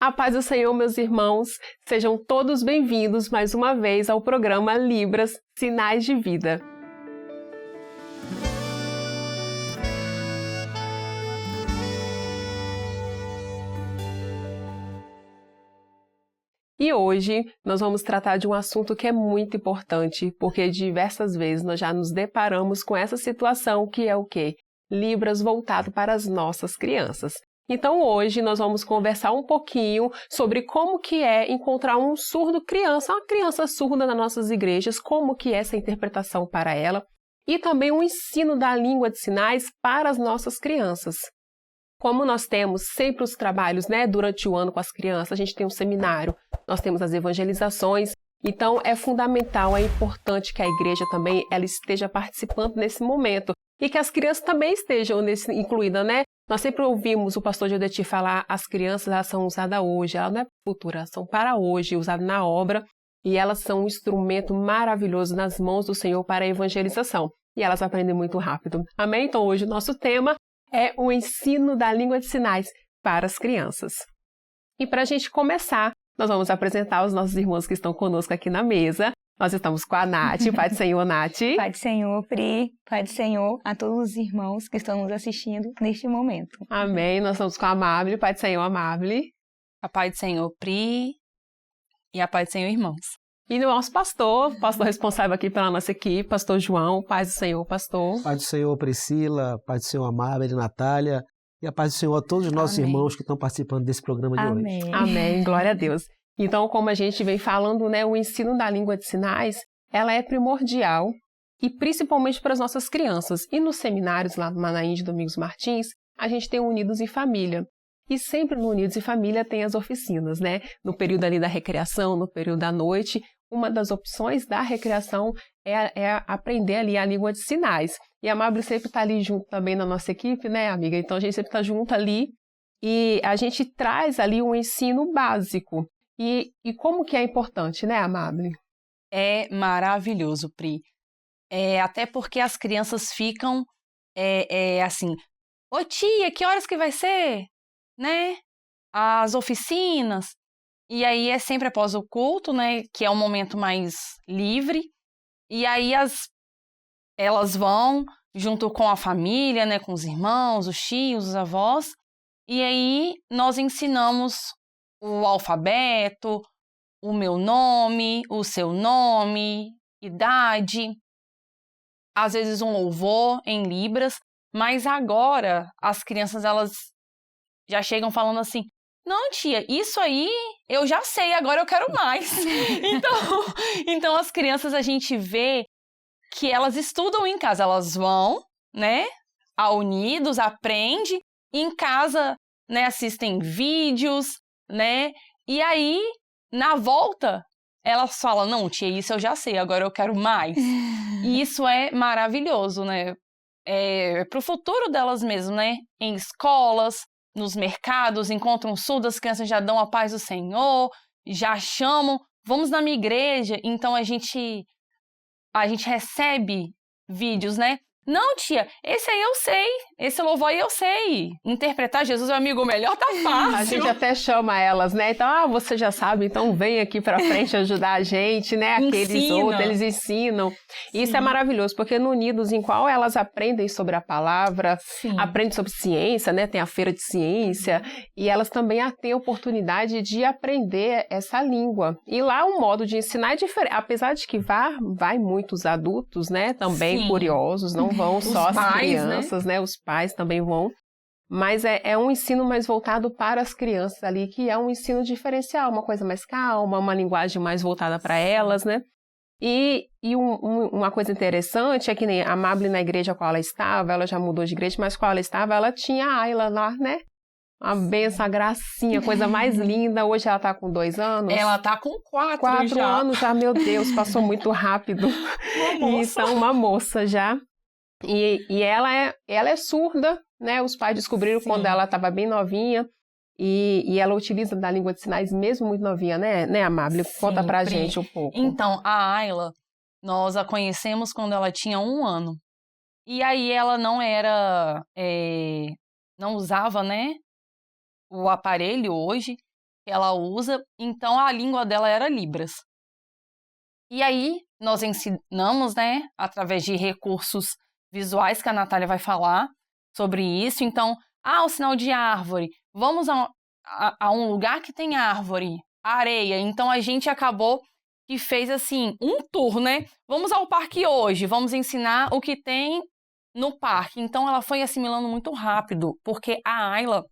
A paz do Senhor, meus irmãos, sejam todos bem-vindos mais uma vez ao programa Libras, Sinais de Vida. E hoje nós vamos tratar de um assunto que é muito importante, porque diversas vezes nós já nos deparamos com essa situação que é o quê? Libras voltado para as nossas crianças. Então hoje nós vamos conversar um pouquinho sobre como que é encontrar um surdo criança, uma criança surda nas nossas igrejas, como que é essa interpretação para ela, e também o ensino da língua de sinais para as nossas crianças. Como nós temos sempre os trabalhos, durante o ano com as crianças, a gente tem um seminário, nós temos as evangelizações, então é fundamental, é importante que a igreja também ela esteja participando nesse momento e que as crianças também estejam incluídas, Nós sempre ouvimos o pastor Jodeti falar, as crianças elas são usadas hoje, elas não é futura, elas são para hoje, usadas na obra, e elas são um instrumento maravilhoso nas mãos do Senhor para a evangelização. E elas aprendem muito rápido. Amém? Então hoje o nosso tema é o ensino da língua de sinais para as crianças. E para a gente começar, nós vamos apresentar os nossos irmãos que estão conosco aqui na mesa. Nós estamos com a Nath. Pai do Senhor, Nath. Pai do Senhor, Pri. Pai do Senhor a todos os irmãos que estão nos assistindo neste momento. Amém. Nós estamos com a Amable. Pai do Senhor, Amable. A Pai do Senhor, Pri. E a Pai do Senhor, irmãos. E o nosso pastor responsável aqui pela nossa equipe, pastor João. Pai do Senhor, pastor. Pai do Senhor, Priscila. Pai do Senhor, Amable, Natália. E a paz do Senhor a todos os nossos irmãos que estão participando desse programa de hoje. Amém. Glória a Deus. Então, como a gente vem falando, o ensino da língua de sinais, ela é primordial e principalmente para as nossas crianças. E nos seminários lá no Manaim de Domingos Martins, a gente tem Unidos em Família. E sempre no Unidos em Família tem as oficinas, No período ali da recreação, no período da noite, uma das opções da recreação é aprender ali a língua de sinais. E a Amable sempre está ali junto também na nossa equipe, amiga? Então a gente sempre está junto ali e a gente traz ali um ensino básico. E como que é importante, Amable? É maravilhoso, Pri. Até porque as crianças ficam assim, ô tia, que horas que vai ser? As oficinas. E aí é sempre após o culto, que é um momento mais livre. E aí elas vão junto com a família, com os irmãos, os tios, os avós. E aí nós ensinamos o alfabeto, o meu nome, o seu nome, idade, às vezes um louvor em Libras, mas agora as crianças elas já chegam falando assim, não tia, isso aí eu já sei, agora eu quero mais. Então as crianças a gente vê que elas estudam em casa, elas vão, a Unidos, aprendem, em casa, assistem vídeos, e aí, na volta, elas falam, não, tia, isso eu já sei, agora eu quero mais. E isso é maravilhoso, para o futuro delas mesmo, em escolas, nos mercados, encontram surdas, as crianças já dão a paz do Senhor, já chamam, vamos na minha igreja, então a gente recebe vídeos, Não, tia, esse aí eu sei, esse louvor aí eu sei. Interpretar Jesus é um amigo melhor, tá fácil. A gente até chama elas, Então, você já sabe, então vem aqui pra frente ajudar a gente, Aqueles outros, eles ensinam. Sim. Isso é maravilhoso, porque no Unidos, em qual elas aprendem sobre a palavra, aprendem sobre ciência, Tem a feira de ciência, e elas também têm a oportunidade de aprender essa língua. E lá o modo de ensinar é diferente, apesar de que vai muitos adultos, também curiosos, não vão só as crianças, Os pais também vão. Mas é um ensino mais voltado para as crianças ali, que é um ensino diferencial, uma coisa mais calma, uma linguagem mais voltada para elas, E uma coisa interessante é que nem a Amable na igreja qual ela estava, ela já mudou de igreja, mas qual ela estava, ela tinha a Ayla lá, Uma benção, a gracinha, coisa mais linda. Hoje ela tá com 2 anos. Ela tá com 4 4 anos já, meu Deus, passou muito rápido. Então, uma moça já. E ela é surda, Os pais descobriram quando ela estava bem novinha. E ela utiliza da língua de sinais mesmo muito novinha, né, Amable? Conta pra gente um pouco. Então, a Ayla, nós a conhecemos quando ela tinha 1 ano. E aí ela não era... não usava, o aparelho hoje. que ela usa, então a língua dela era Libras. E aí, nós ensinamos, né, através de recursos visuais, que a Natália vai falar sobre isso. Então, o sinal de árvore, vamos a um lugar que tem árvore, areia. Então, a gente acabou que fez, assim, um tour, né? Vamos ao parque hoje, vamos ensinar o que tem no parque. Então, ela foi assimilando muito rápido, porque a Ayla,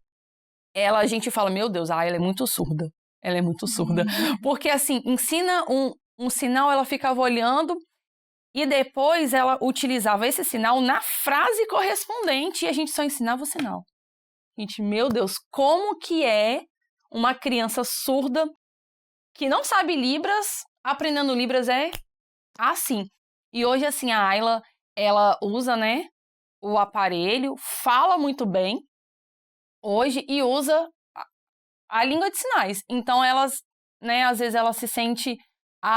a gente fala, meu Deus, a Ayla é muito surda. Ela é muito surda. Porque, assim, ensina um sinal, ela ficava olhando e depois ela utilizava esse sinal na frase correspondente e a gente só ensinava o sinal. Gente, meu Deus, como que é uma criança surda que não sabe Libras, aprendendo Libras é assim. E hoje, assim, a Ayla, ela usa, né, o aparelho, fala muito bem hoje e usa a língua de sinais. Então, elas, né, às vezes ela se sente,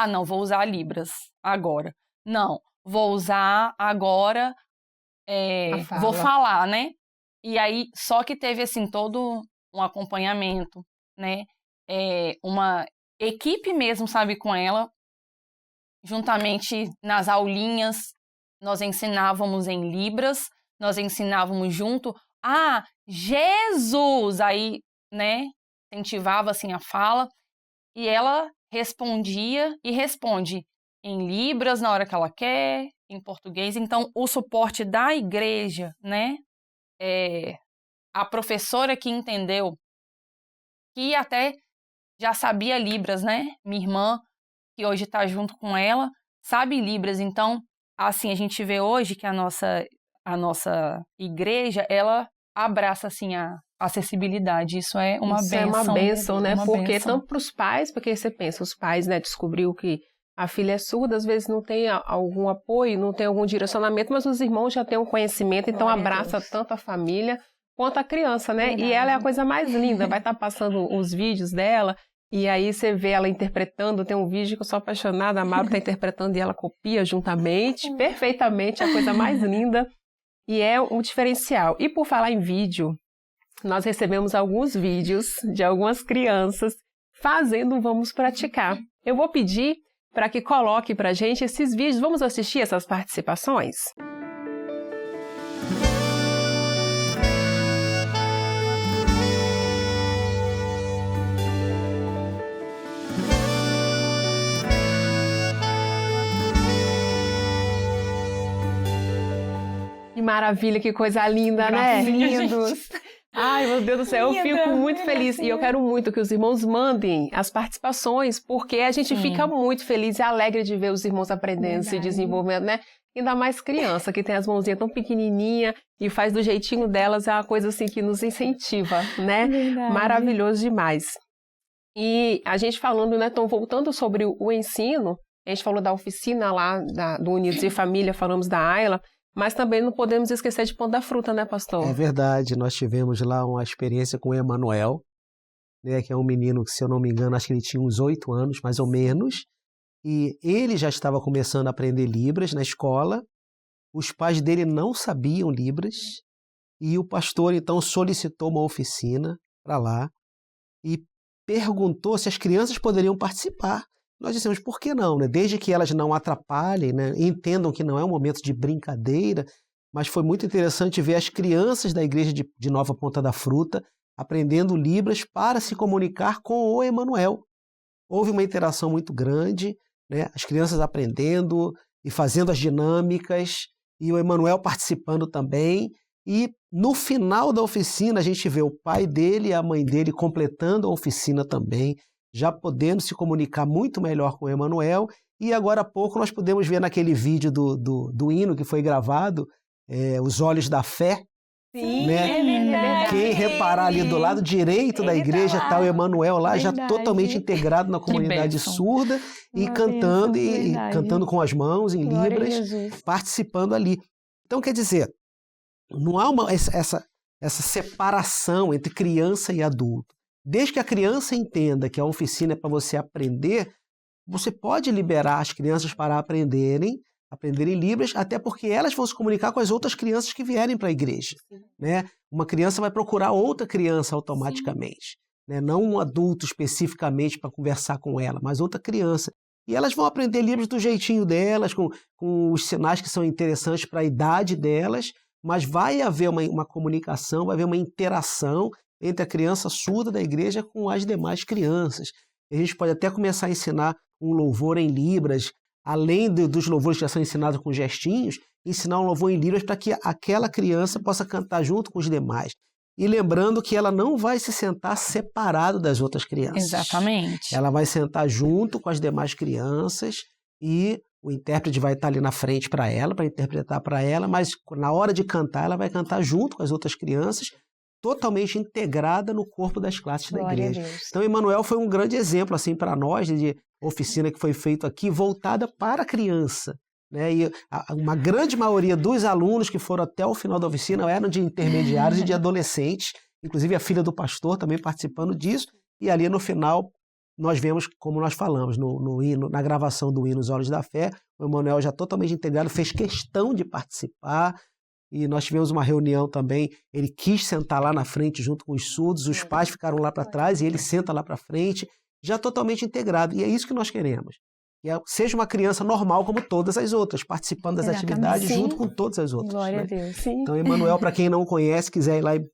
não, vou usar Libras agora. Não, vou usar agora, vou falar, né? E aí, só que teve, assim, todo um acompanhamento, né? Uma equipe mesmo, sabe, com ela. Juntamente nas aulinhas, nós ensinávamos em Libras, nós ensinávamos junto, Jesus! Aí, né, incentivava, assim, a fala. E ela respondia e responde em Libras na hora que ela quer, em português. Então, o suporte da igreja, né? A professora que entendeu, que até já sabia Libras, né? Minha irmã, que hoje está junto com ela, sabe Libras. Então, assim, a gente vê hoje que a nossa igreja, ela abraça, assim, a acessibilidade. Isso é uma bênção. Isso é uma bênção, né? Porque bênção. tanto para os pais, porque você pensa, os pais, né, descobriu que a filha é surda, às vezes não tem algum apoio, não tem algum direcionamento, mas os irmãos já têm um conhecimento, então abraça tanto a família quanto a criança, né? Verdade. E ela é a coisa mais linda, vai estar passando os vídeos dela, e aí você vê ela interpretando, tem um vídeo que eu sou apaixonada, a Maru está interpretando e ela copia juntamente, perfeitamente, é a coisa mais linda, e é um diferencial. E por falar em vídeo, nós recebemos alguns vídeos de algumas crianças fazendo Vamos Praticar. Eu vou pedir para que coloque para a gente esses vídeos. Vamos assistir essas participações? Que maravilha, que coisa linda, né? Lindos. Ai, meu Deus do céu, eu fico muito feliz e eu quero muito que os irmãos mandem as participações, porque a gente fica muito feliz e alegre de ver os irmãos aprendendo, se desenvolvendo, né? Ainda mais criança, que tem as mãozinhas tão pequenininha e faz do jeitinho delas, é uma coisa assim que nos incentiva, né? Verdade. Maravilhoso demais. E a gente falando, né, Tom, voltando sobre o ensino, a gente falou da oficina lá do Unidos e Família, falamos da Ayla, mas também não podemos esquecer de Pão da Fruta, né, pastor? É verdade, nós tivemos lá uma experiência com o Emanuel, né, que é um menino que, se eu não me engano, acho que ele tinha uns 8 anos, mais ou menos, e ele já estava começando a aprender Libras na escola, os pais dele não sabiam Libras, e o pastor, então, solicitou uma oficina para lá e perguntou se as crianças poderiam participar. Nós dissemos, por que não? Né? Desde que elas não atrapalhem, né? Entendam que não é um momento de brincadeira, mas foi muito interessante ver as crianças da igreja de Nova Ponta da Fruta aprendendo Libras para se comunicar com o Emanuel. Houve uma interação muito grande, né? As crianças aprendendo e fazendo as dinâmicas, e o Emanuel participando também. E no final da oficina a gente vê o pai dele e a mãe dele completando a oficina também, já podendo se comunicar muito melhor com o Emanuel. E agora há pouco nós pudemos ver naquele vídeo do hino que foi gravado, Os Olhos da Fé. Sim, né? Quem reparar ali do lado direito da igreja está o Emanuel lá, já totalmente integrado na comunidade surda e cantando, e cantando com as mãos em Libras, participando ali. Então, quer dizer, não há essa separação entre criança e adulto. Desde que a criança entenda que a oficina é para você aprender, você pode liberar as crianças para aprenderem Libras, até porque elas vão se comunicar com as outras crianças que vierem para a igreja. Né? Uma criança vai procurar outra criança automaticamente. né? Não um adulto especificamente para conversar com ela, mas outra criança. E elas vão aprender Libras do jeitinho delas, com os sinais que são interessantes para a idade delas, mas vai haver uma comunicação, vai haver uma interação entre a criança surda da igreja com as demais crianças. A gente pode até começar a ensinar um louvor em Libras, além dos louvores que já são ensinados com gestinhos, ensinar um louvor em Libras para que aquela criança possa cantar junto com os demais. E lembrando que ela não vai se sentar separado das outras crianças. Exatamente. Ela vai sentar junto com as demais crianças e o intérprete vai estar ali na frente para interpretar para ela, mas na hora de cantar, ela vai cantar junto com as outras crianças, totalmente integrada no corpo das classes da Glória a igreja. Deus. Então, Emanuel foi um grande exemplo assim para nós de oficina que foi feita aqui, voltada para a criança. Né? E uma grande maioria dos alunos que foram até o final da oficina eram de intermediários e de adolescentes, inclusive a filha do pastor também participando disso, e ali no final nós vemos, como nós falamos, no hino, na gravação do hino Os Olhos da Fé, o Emanuel já totalmente integrado, fez questão de participar, e nós tivemos uma reunião também, ele quis sentar lá na frente junto com os surdos, os pais ficaram lá para trás e ele senta lá para frente, já totalmente integrado, e é isso que nós queremos. Que seja uma criança normal como todas as outras, participando das atividades junto com todas as outras. Glória né? a Deus. Sim. Então, Emanuel, para quem não conhece, quiser ir lá em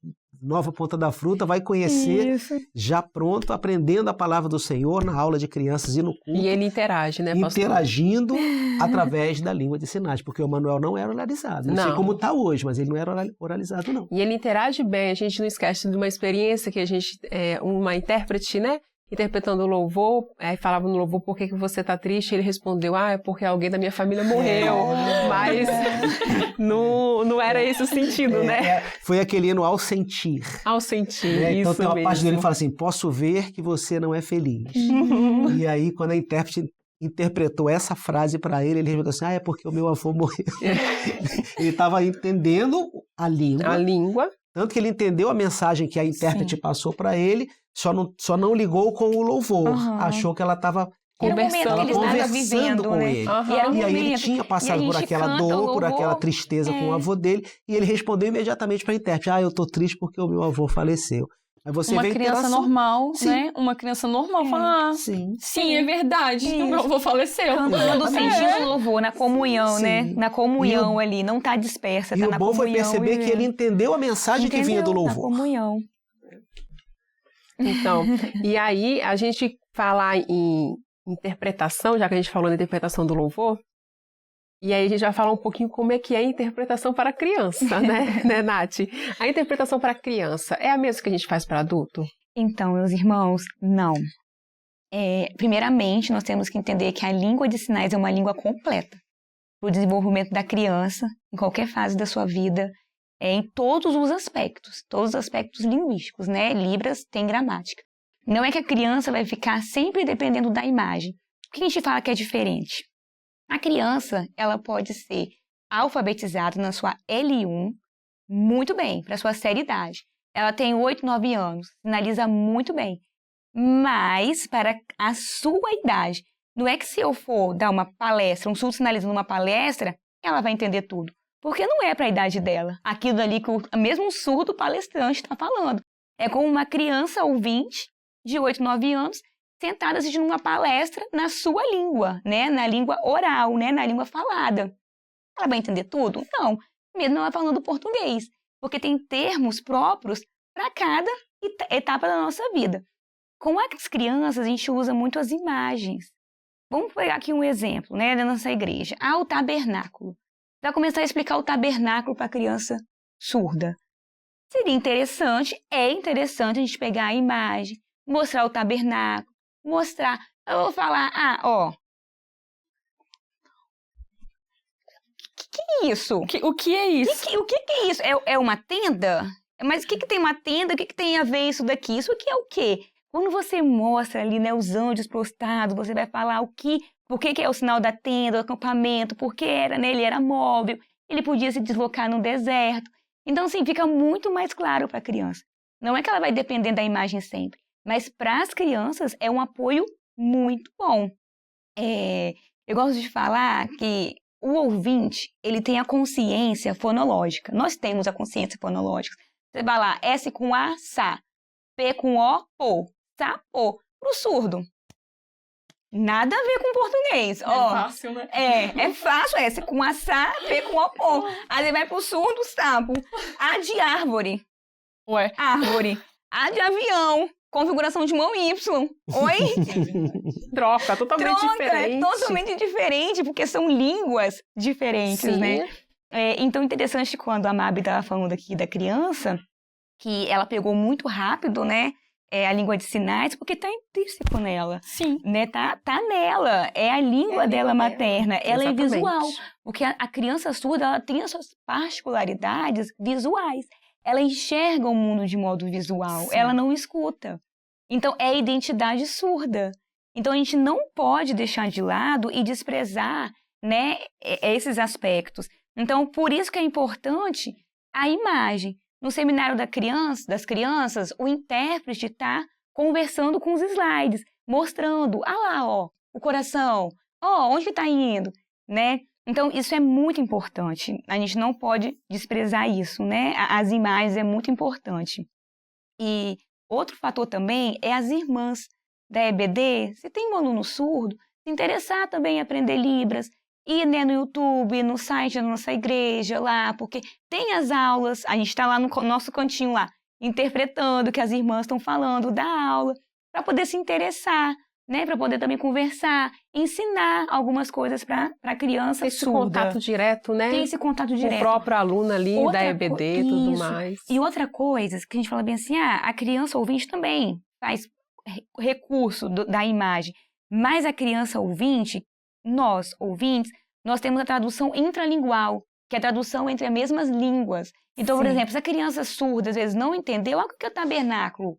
Nova Ponta da Fruta, vai conhecer Isso. já pronto, aprendendo a palavra do Senhor na aula de crianças e no culto. E ele interage, né, pastor? Interagindo através da língua de sinais, porque o Emanuel não era oralizado. Não sei Não. como está hoje, mas ele não era oralizado, não. E ele interage bem, a gente não esquece de uma experiência que a gente, uma intérprete, né, interpretando o louvor, aí falava no louvor, por que você tá triste? Ele respondeu, é porque alguém da minha família morreu, mas não era esse o sentido, né? Foi aquele hino Ao Sentir. Ao sentir, Né? isso Então tem uma mesmo. parte dele que fala assim, posso ver que você não é feliz. E aí quando a intérprete interpretou essa frase para ele respondeu assim, é porque o meu avô morreu. Ele estava entendendo a língua, A língua. tanto que ele entendeu a mensagem que a intérprete passou para ele, só não ligou com o louvor, achou que ela estava Era o momento que eles estavam conversando vivendo, com né? ele. Aham. E era um E aí ele momento. tinha passado E a por gente aquela canta dor, o por louvor. aquela tristeza com o avô dele, e ele respondeu imediatamente para a intérprete, eu tô triste porque o meu avô faleceu. Aí você Uma vê a criança interação. normal, Sim. né? Uma criança normal fala, sim, é verdade, que o meu avô faleceu. Cantando, Exatamente. sentindo o louvor, na comunhão, Sim. né? Na comunhão E o- ali, não tá dispersa, E tá o na bom foi comunhão. perceber que ele entendeu a mensagem que vinha do Na louvor. comunhão. Então, e aí a gente falar em interpretação, já que a gente falou na interpretação do louvor, e aí a gente vai falar um pouquinho como é que é a interpretação para criança, né, Nath? A interpretação para criança é a mesma que a gente faz para adulto? Então, meus irmãos, não. Primeiramente, nós temos que entender que a língua de sinais é uma língua completa para o desenvolvimento da criança, em qualquer fase da sua vida, em todos os aspectos linguísticos, né? Libras tem gramática. Não é que a criança vai ficar sempre dependendo da imagem. O que a gente fala que é diferente? A criança, ela pode ser alfabetizada na sua L1 muito bem, para sua séria idade. Ela tem 8, 9 anos, sinaliza muito bem. Mas, para a sua idade, não é que se eu for dar uma palestra, um surdo sinalizando uma palestra, ela vai entender tudo. Porque não é para a idade dela. Aquilo ali que mesmo um surdo palestrante está falando. É como uma criança ouvinte de 8, 9 anos, sentada assistindo uma palestra na sua língua, né? Na língua oral, né? Na língua falada. Ela vai entender tudo? Não. Mesmo ela falando português. Porque tem termos próprios para cada etapa da nossa vida. Com as crianças, a gente usa muito as imagens. Vamos pegar aqui um exemplo, né, da nossa igreja. O tabernáculo. Vai começar a explicar o tabernáculo para a criança surda. Seria interessante, é interessante a gente pegar a imagem, mostrar o tabernáculo, mostrar. Eu vou falar, que é isso? O que é isso? O que é isso? É uma tenda? Mas o que tem uma tenda? O que tem a ver isso daqui? Isso aqui é o quê? Quando você mostra ali, né, os anjos prostrados, você vai falar por que é o sinal da tenda, do acampamento, porque era, né, ele era móvel, ele podia se deslocar no deserto. Então, assim, fica muito mais claro para a criança. Não é que ela vai depender da imagem sempre, mas para as crianças é um apoio muito bom. Eu gosto de falar que o ouvinte, ele tem a consciência fonológica. Nós temos a consciência fonológica. Você vai lá, S com A, Sá. P com O, pô. Sapo. Pro surdo. Nada a ver com português. Ó, fácil, né? É fácil essa. Com a sa, P com O, pô. Aí vai pro surdo, sapo. A de árvore. Ué. Árvore. A de avião. Configuração de mão Y. Oi? Troca, totalmente diferente. É totalmente diferente, porque são línguas diferentes, Sim. né? Então, interessante quando a Mabi estava falando aqui da criança, que ela pegou muito rápido, né? A língua de sinais, porque tá intrínseco nela. Sim. Né? Tá nela. É a língua dela materna. Ela Exatamente. é visual. Porque a criança surda, ela tem as suas particularidades visuais. Ela enxerga o mundo de modo visual. Sim. Ela não escuta. Então, é a identidade surda. Então, a gente não pode deixar de lado e desprezar, né, esses aspectos. Então, por isso que é importante a imagem. No seminário das crianças, o intérprete está conversando com os slides, mostrando, lá, ó, o coração, onde que está indo, né? Então, isso é muito importante. A gente não pode desprezar isso, né? As imagens é muito importante. E outro fator também é as irmãs da EBD. Se tem um aluno surdo, se interessar também em aprender Libras, ir, né, no YouTube, no site da nossa igreja lá, porque tem as aulas, a gente está lá no nosso cantinho lá, interpretando o que as irmãs estão falando da aula, para poder se interessar, né, para poder também conversar, ensinar algumas coisas para a criança Tem esse surda. contato direto, né? Tem esse contato Com direto. o próprio aluno ali Outra da EBD e tudo isso. mais. E outra coisa que a gente fala bem assim, a criança ouvinte também faz recurso da imagem, mas a criança ouvinte, nós, ouvintes, nós temos a tradução intralingual, que é a tradução entre as mesmas línguas. Então, por exemplo, se a criança surda às vezes não entendeu, o que é o tabernáculo?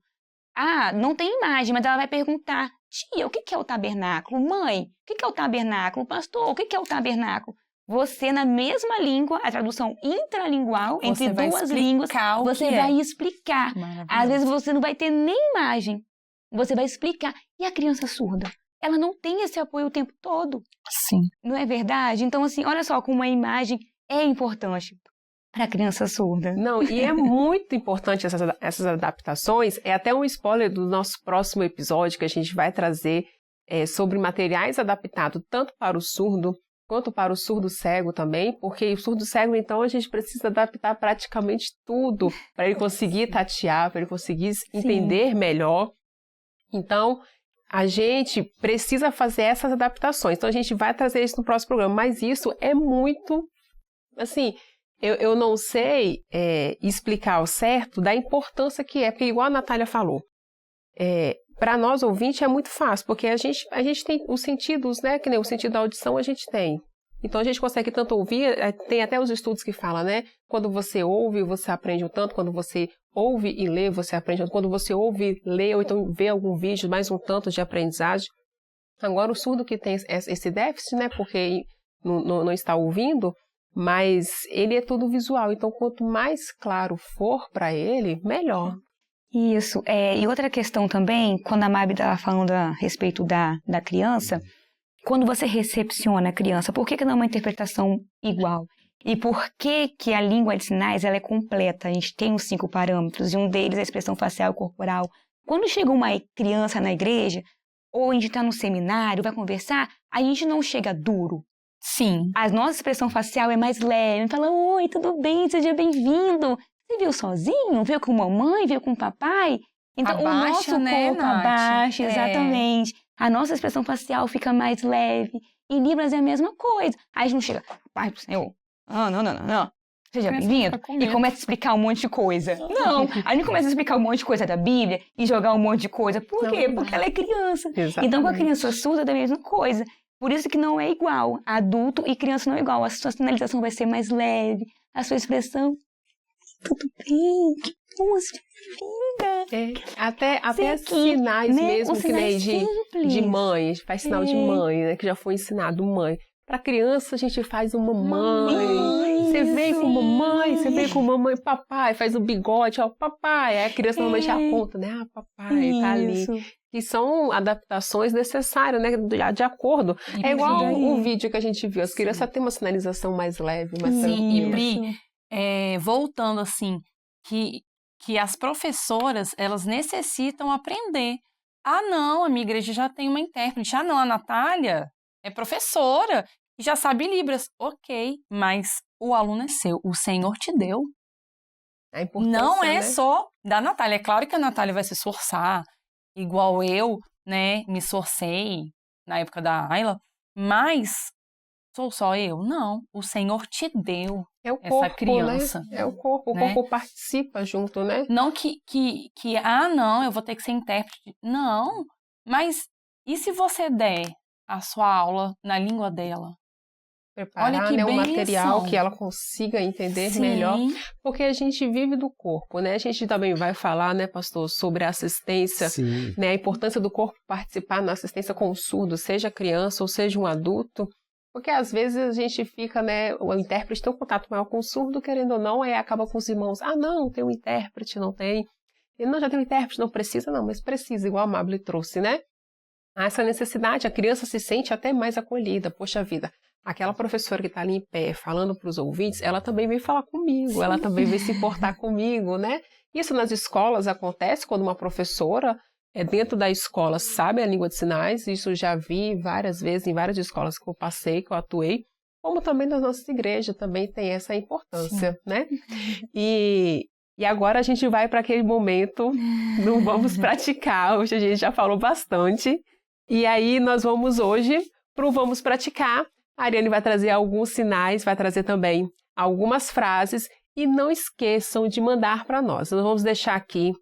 Não tem imagem, mas ela vai perguntar, tia, o que é o tabernáculo? Mãe, o que é o tabernáculo? Pastor, o que é o tabernáculo? Você, na mesma língua, a tradução intralingual, entre duas línguas, você vai explicar. Às vezes você não vai ter nem imagem, você vai explicar. E a criança surda? Ela não tem esse apoio o tempo todo. Sim. Não é verdade? Então, assim, olha só como a imagem é importante para a criança surda. Não, e é muito importante essas adaptações. É até um spoiler do nosso próximo episódio que a gente vai trazer sobre materiais adaptados tanto para o surdo quanto para o surdo cego também, porque o surdo cego, então, a gente precisa adaptar praticamente tudo para ele conseguir tatear, para ele conseguir entender melhor. Então, a gente precisa fazer essas adaptações. Então, a gente vai trazer isso no próximo programa. Mas isso é muito, assim, eu não sei explicar ao certo da importância que é. Porque, igual a Natália falou, para nós ouvintes é muito fácil. Porque a gente tem os sentidos, né? Que nem o sentido da audição a gente tem. Então, a gente consegue tanto ouvir, tem até os estudos que falam, né? Quando você ouve, você aprende um tanto. Quando você ouve e lê, você aprende um tanto. Quando você ouve, lê, ou então vê algum vídeo, mais um tanto de aprendizagem. Agora, o surdo que tem esse déficit, né? Porque não está ouvindo, mas ele é tudo visual. Então, quanto mais claro for para ele, melhor. Isso. E outra questão também, quando a Mabi estava falando a respeito da criança, quando você recepciona a criança, por que não é uma interpretação igual? E por que a língua de sinais ela é completa? A gente tem os 5 parâmetros, e um deles é a expressão facial e corporal. Quando chega uma criança na igreja, ou a gente está no seminário, vai conversar, a gente não chega duro. Sim. A nossa expressão facial é mais leve. A gente fala, oi, tudo bem? Seja bem-vindo. Você veio sozinho? Veio com mamãe? Veio com papai? Então, abaixa, o nosso né, corpo Nath? abaixa, exatamente. A nossa expressão facial fica mais leve. E Libras é a mesma coisa. Aí a gente não chega, pai pro Senhor, não. Seja bem-vindo. E começa a explicar um monte de coisa. Não, a gente começa a explicar um monte de coisa da Bíblia e jogar um monte de coisa. Por quê? Porque ela é criança. Exatamente. Então, com a criança surda é a mesma coisa. Por isso que não é igual. Adulto e criança não é igual. A sua sinalização vai ser mais leve. A sua expressão, tudo bem, que bom, bem-vinda. Até sinais, né? Mesmo que nem de mãe. A gente faz sinal de mãe, né? Que já foi ensinado mãe. Para criança, a gente faz uma mãe. Você veio com mamãe, você veio com mamãe, papai, faz o bigode, ó, papai. Aí a criança normalmente já aponta, né? Papai, tá ali. E são adaptações necessárias, né? De acordo. É igual o vídeo que a gente viu. As crianças têm uma sinalização mais leve, mais tranquila. E Pri, voltando assim, que que as professoras, elas necessitam aprender. Ah, não, a minha igreja já tem uma intérprete. Ah, não, a Natália é professora e já sabe Libras. Ok, mas o aluno é seu, o Senhor te deu. A importância, Não é né? só da Natália. É claro que a Natália vai se esforçar, igual eu, né, me esforcei na época da Ayla, mas sou só eu? Não, o Senhor te deu É o essa corpo, criança. né? É o corpo né? participa junto, né? Não ah, não, eu vou ter que ser intérprete. Não, mas e se você der a sua aula na língua dela? Olha Preparar, que né, um material bênção. que ela consiga entender melhor, Sim, porque a gente vive do corpo, né? A gente também vai falar, né, pastor, sobre a assistência, Sim. né, a importância do corpo participar na assistência com o surdo, seja criança ou seja um adulto, porque às vezes a gente fica, né, o intérprete tem um contato maior com o surdo, querendo ou não, aí acaba com os irmãos, ah, não, tem um intérprete, não tem, e não, já tem um intérprete, não precisa, não, mas precisa, igual a Amable trouxe, né? Há essa necessidade, a criança se sente até mais acolhida, poxa vida, aquela professora que está ali em pé falando para os ouvintes, ela também vem falar comigo, ela também vem se importar comigo, né? Isso nas escolas acontece quando uma professora dentro da escola sabe a língua de sinais, isso já vi várias vezes em várias escolas que eu passei, que eu atuei, como também nas nossas igrejas também tem essa importância, né? E agora a gente vai para aquele momento, não vamos praticar, hoje a gente já falou bastante, e aí nós vamos hoje para o Vamos Praticar. A Ariane vai trazer alguns sinais, vai trazer também algumas frases e não esqueçam de mandar para nós. Nós vamos deixar aqui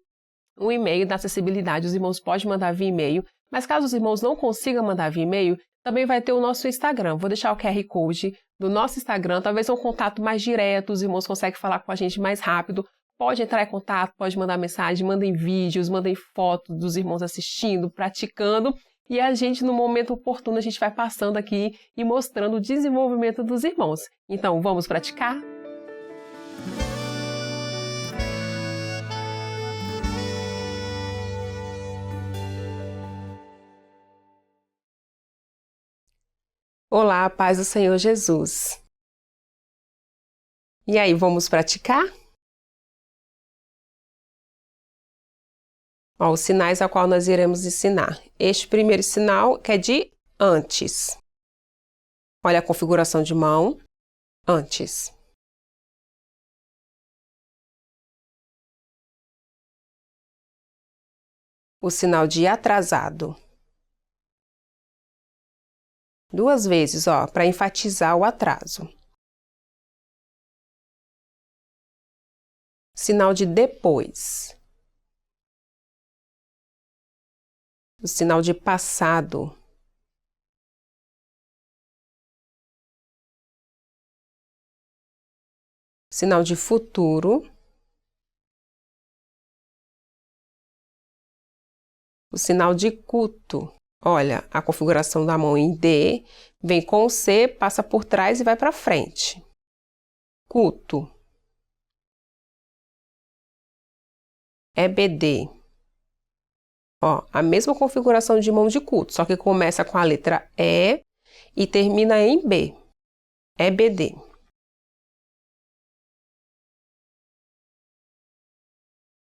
um e-mail da acessibilidade, os irmãos podem mandar via e-mail, mas caso os irmãos não consigam mandar via e-mail, também vai ter o nosso Instagram. Vou deixar o QR Code do nosso Instagram, talvez um contato mais direto, os irmãos conseguem falar com a gente mais rápido. Pode entrar em contato, pode mandar mensagem, mandem vídeos, mandem fotos dos irmãos assistindo, praticando. E a gente, no momento oportuno, a gente vai passando aqui e mostrando o desenvolvimento dos irmãos. Então, vamos praticar? Olá, paz do Senhor Jesus. E aí, vamos praticar? Ó, os sinais a qual nós iremos ensinar. Este primeiro sinal que é de antes. Olha a configuração de mão. Antes. O sinal de atrasado. Duas vezes, ó, para enfatizar o atraso. Sinal de depois. O sinal de passado. Sinal de futuro. O sinal de culto. Olha, a configuração da mão em D vem com o C, passa por trás e vai para frente. Culto. EBD. Ó, a mesma configuração de mão de culto, só que começa com a letra E e termina em B. EBD.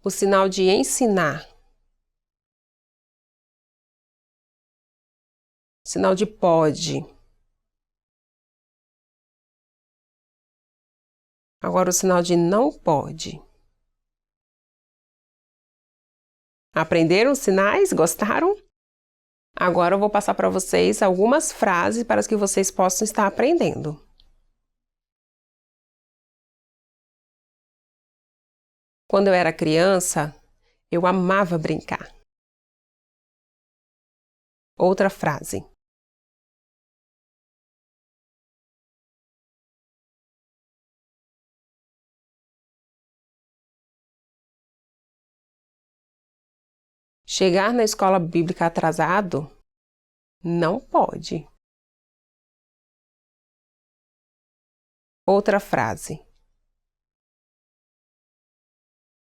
O sinal de ensinar. Sinal de pode. Agora o sinal de não pode. Aprenderam os sinais? Gostaram? Agora eu vou passar para vocês algumas frases para que vocês possam estar aprendendo. Quando eu era criança, eu amava brincar. Outra frase. Chegar na escola bíblica atrasado? Não pode. Outra frase.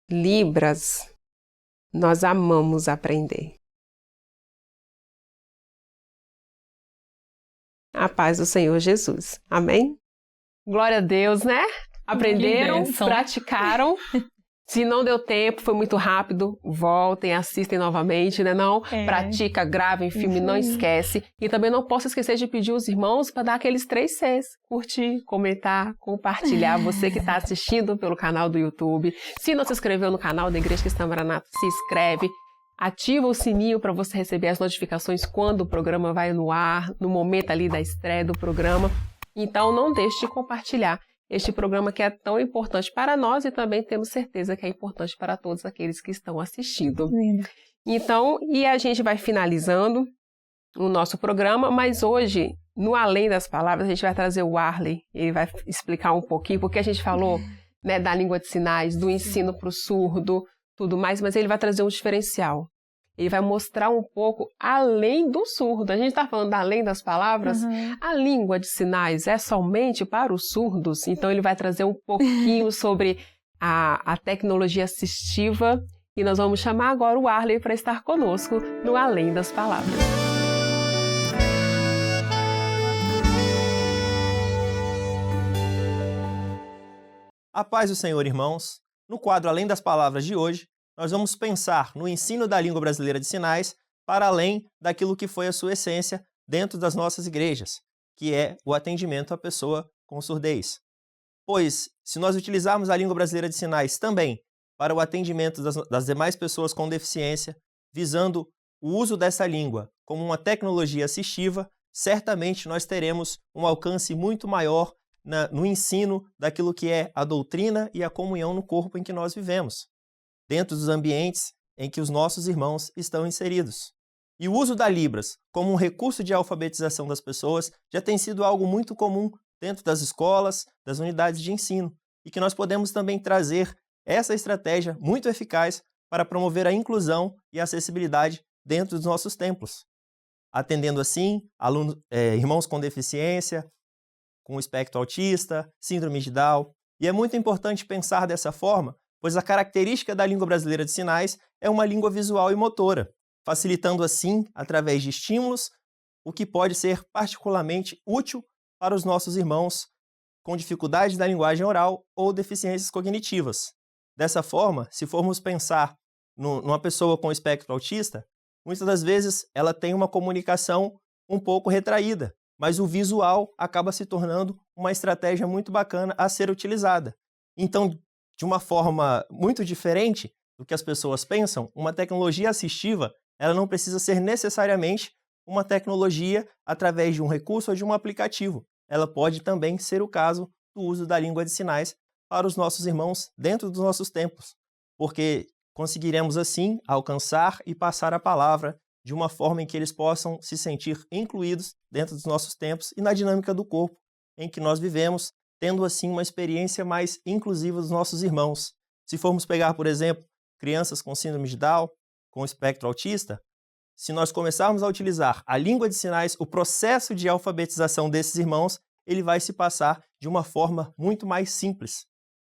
Libras, nós amamos aprender. A paz do Senhor Jesus. Amém? Glória a Deus, né? Aprenderam, bênção. praticaram. Se não deu tempo, foi muito rápido, voltem, assistem novamente, né? Não, pratica, gravem filme, não esquece. E também não posso esquecer de pedir os irmãos para dar aqueles 3 Cs. Curtir, comentar, compartilhar. Você que está assistindo pelo canal do YouTube. Se não se inscreveu no canal da Igreja Cristã Maranata, se inscreve. Ativa o sininho para você receber as notificações quando o programa vai no ar, no momento ali da estreia do programa. Então, não deixe de compartilhar este programa que é tão importante para nós e também temos certeza que é importante para todos aqueles que estão assistindo. Então, e a gente vai finalizando o nosso programa, mas hoje, no Além das Palavras, a gente vai trazer o Arley, ele vai explicar um pouquinho, porque a gente falou, né, da língua de sinais, do ensino para o surdo, tudo mais, mas ele vai trazer um diferencial. Ele vai mostrar um pouco além do surdo. A gente está falando além das palavras. A língua de sinais é somente para os surdos. Então, ele vai trazer um pouquinho sobre a tecnologia assistiva. E nós vamos chamar agora o Arley para estar conosco no Além das Palavras. A paz do Senhor, irmãos. No quadro Além das Palavras de hoje, nós vamos pensar no ensino da língua brasileira de sinais para além daquilo que foi a sua essência dentro das nossas igrejas, que é o atendimento à pessoa com surdez. Pois, se nós utilizarmos a língua brasileira de sinais também para o atendimento das demais pessoas com deficiência, visando o uso dessa língua como uma tecnologia assistiva, certamente nós teremos um alcance muito maior no ensino daquilo que é a doutrina e a comunhão no corpo em que nós vivemos, dentro dos ambientes em que os nossos irmãos estão inseridos. E o uso da Libras como um recurso de alfabetização das pessoas já tem sido algo muito comum dentro das escolas, das unidades de ensino, e que nós podemos também trazer essa estratégia muito eficaz para promover a inclusão e a acessibilidade dentro dos nossos templos, atendendo assim irmãos com deficiência, com espectro autista, síndrome de Down. E é muito importante pensar dessa forma, pois a característica da língua brasileira de sinais é uma língua visual e motora, facilitando assim, através de estímulos, o que pode ser particularmente útil para os nossos irmãos com dificuldades da linguagem oral ou deficiências cognitivas. Dessa forma, se formos pensar numa pessoa com espectro autista, muitas das vezes ela tem uma comunicação um pouco retraída, mas o visual acaba se tornando uma estratégia muito bacana a ser utilizada. Então, de uma forma muito diferente do que as pessoas pensam, uma tecnologia assistiva, ela não precisa ser necessariamente uma tecnologia através de um recurso ou de um aplicativo. Ela pode também ser o caso do uso da língua de sinais para os nossos irmãos dentro dos nossos templos, porque conseguiremos assim alcançar e passar a palavra de uma forma em que eles possam se sentir incluídos dentro dos nossos templos e na dinâmica do corpo em que nós vivemos, tendo assim uma experiência mais inclusiva dos nossos irmãos. Se formos pegar, por exemplo, crianças com síndrome de Down, com espectro autista, se nós começarmos a utilizar a língua de sinais, o processo de alfabetização desses irmãos, ele vai se passar de uma forma muito mais simples.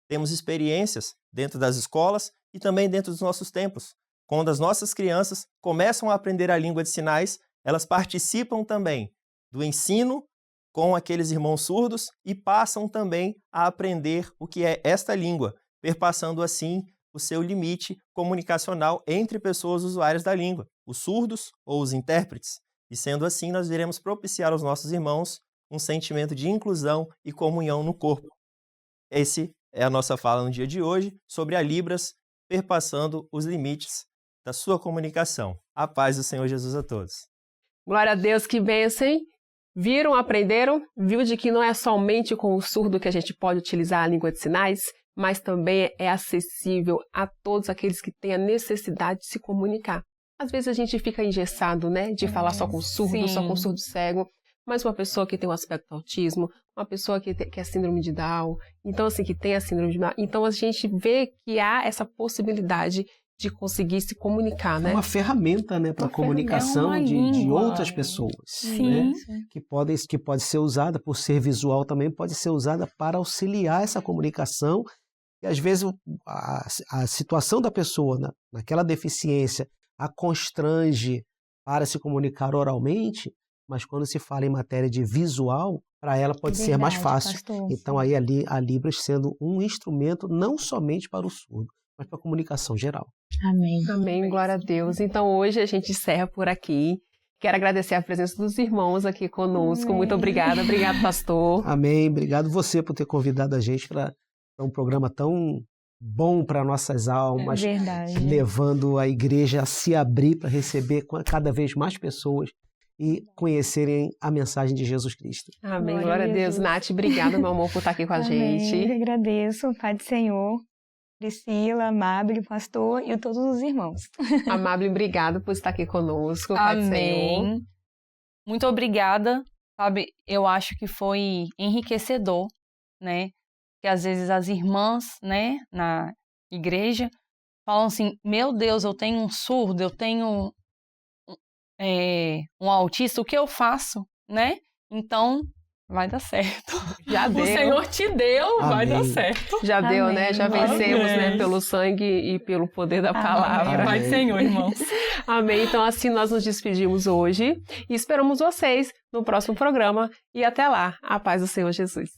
Temos experiências dentro das escolas e também dentro dos nossos templos. Quando as nossas crianças começam a aprender a língua de sinais, elas participam também do ensino com aqueles irmãos surdos e passam também a aprender o que é esta língua, perpassando assim o seu limite comunicacional entre pessoas usuárias da língua, os surdos ou os intérpretes. E sendo assim, nós iremos propiciar aos nossos irmãos um sentimento de inclusão e comunhão no corpo. Esse é a nossa fala no dia de hoje sobre a Libras, perpassando os limites da sua comunicação. A paz do Senhor Jesus a todos. Glória a Deus, que bênção, hein? Viram, aprenderam? Viu de que não é somente com o surdo que a gente pode utilizar a língua de sinais, mas também é acessível a todos aqueles que têm a necessidade de se comunicar. Às vezes a gente fica engessado, né, de falar só com surdo, sim. só com surdo cego, mas uma pessoa que tem um aspecto do autismo, uma pessoa que é síndrome de Down, então assim, que tem a síndrome de Down, então a gente vê que há essa possibilidade de conseguir se comunicar, né? É uma ferramenta, né, para a comunicação de outras pessoas, Sim. né? Que pode ser usada, por ser visual também, pode ser usada para auxiliar essa comunicação. E às vezes a situação da pessoa naquela deficiência a constrange para se comunicar oralmente, mas quando se fala em matéria de visual, para ela pode ser mais fácil. pastor. Então aí a Libras sendo um instrumento não somente para o surdo, mas para a comunicação geral. Amém. Amém, glória a Deus. Então hoje a gente encerra por aqui. Quero agradecer a presença dos irmãos aqui conosco. Amém. Muito obrigada. Obrigado, pastor. Amém. Obrigado você por ter convidado a gente para um programa tão bom para nossas almas, Verdade. levando a igreja a se abrir para receber cada vez mais pessoas e conhecerem a mensagem de Jesus Cristo. Amém, Glória glória a a Deus. Jesus. Nath, obrigada, meu amor, por estar aqui com a Amém. Eu gente. agradeço, Pai do Senhor, Priscila, Amável, pastor e todos os irmãos. Amável, obrigado por estar aqui conosco, Pai do Senhor. Amém. Muito obrigada. Sabe, eu acho que foi enriquecedor, né? Que às vezes as irmãs, né, na igreja, falam assim: meu Deus, eu tenho um surdo, eu tenho um autista, o que eu faço, né? Então, vai dar certo. Já O deu. Senhor te deu, vai dar Amém. certo. Já deu, Amém. né? Já Glória a vencemos, Deus. né? Pelo sangue e pelo poder da Amém. palavra. Vai, Senhor, irmãos. Amém. Então, assim nós nos despedimos hoje e esperamos vocês no próximo programa. E até lá, a paz do Senhor Jesus.